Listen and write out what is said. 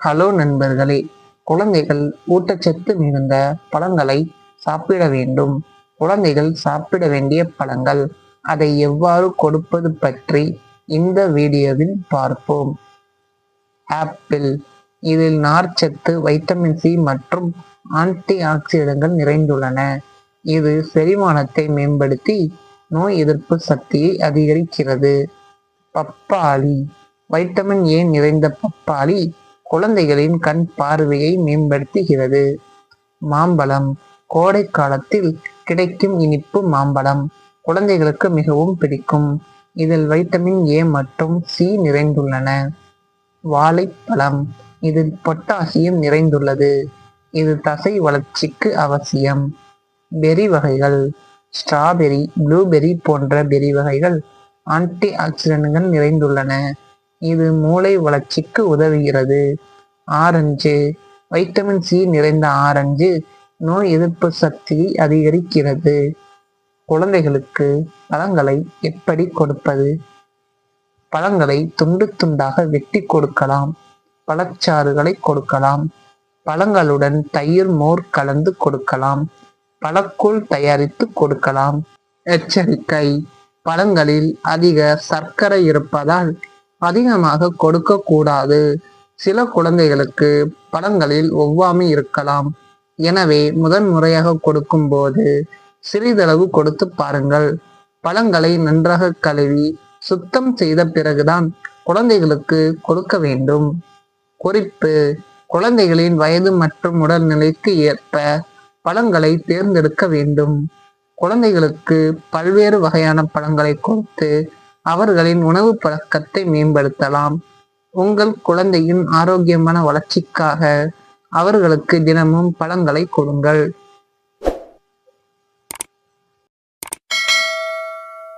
Hello நண்பர்களே, குழந்தைகள் ஊட்டச்சத்து மிகுந்த பழங்களை சாப்பிட வேண்டும். குழந்தைகள் சாப்பிட வேண்டிய பழங்கள், அதை எவ்வாறு கொடுப்பது பற்றி இந்த வீடியோவில் பார்ப்போம். ஆப்பிள். இதில் நார்ச்சத்து, வைட்டமின் சி மற்றும் ஆன்டி ஆக்சிடென்ட்கள் நிறைந்துள்ளன. இது செரிமானத்தை மேம்படுத்தி நோய் எதிர்ப்பு சக்தியை அதிகரிக்கிறது. பப்பாளி. வைட்டமின் ஏ நிறைந்த பப்பாளி குழந்தைகளின் கண் பார்வையை மேம்படுத்துகிறது. மாம்பழம். கோடை காலத்தில் கிடைக்கும் இனிப்பு மாம்பழம் குழந்தைகளுக்கு மிகவும் பிடிக்கும். இதில் வைட்டமின் ஏ மற்றும் சி நிறைந்துள்ளன. வாழைப்பழம். இதில் பொட்டாசியம் நிறைந்துள்ளது. இது தசை வளர்ச்சிக்கு அவசியம். பெரி வகைகள். ஸ்ட்ராபெரி, ப்ளூபெரி போன்ற பெரி வகைகள் ஆன்டி ஆக்சிடென்ட்கள் நிறைந்துள்ளன. இது மூளை வளர்ச்சிக்கு உதவுகிறது. ஆரஞ்சு. வைட்டமின் சி நிறைந்த ஆரஞ்சு நோய் எதிர்ப்பு சக்தியை அதிகரிக்கிறது. குழந்தைகளுக்கு பழங்களை எப்படி கொடுப்பது? பழங்களை துண்டு துண்டாக வெட்டி கொடுக்கலாம். பழச்சாறுகளை கொடுக்கலாம். பழங்களுடன் தயிர், மோர் கலந்து கொடுக்கலாம். பழக்கூழ் தயாரித்து கொடுக்கலாம். எச்சரிக்கை: பழங்களில் அதிக சர்க்கரை இருப்பதால் அதிகமாக கொடுக்க கூடாது. சில குழந்தைகளுக்கு பழங்களில் ஒவ்வாமை இருக்கலாம். எனவே முதன்முறையாக கொடுக்கும் போது சிறிதளவு கொடுத்து பாருங்கள். பழங்களை நன்றாக கழுவி சுத்தம் செய்த பிறகுதான் குழந்தைகளுக்கு கொடுக்க வேண்டும். குறிப்பு: குழந்தைகளின் வயது மற்றும் உடல்நிலைக்கு ஏற்ப பழங்களை தேர்ந்தெடுக்க வேண்டும். குழந்தைகளுக்கு பல்வேறு வகையான பழங்களை கொடுத்து அவர்களின் உணவு பழக்கத்தை மேம்படுத்தலாம். உங்கள் குழந்தையின் ஆரோக்கியமான வளர்ச்சிக்காக அவர்களுக்கு தினமும் பழங்களை கொடுங்கள்.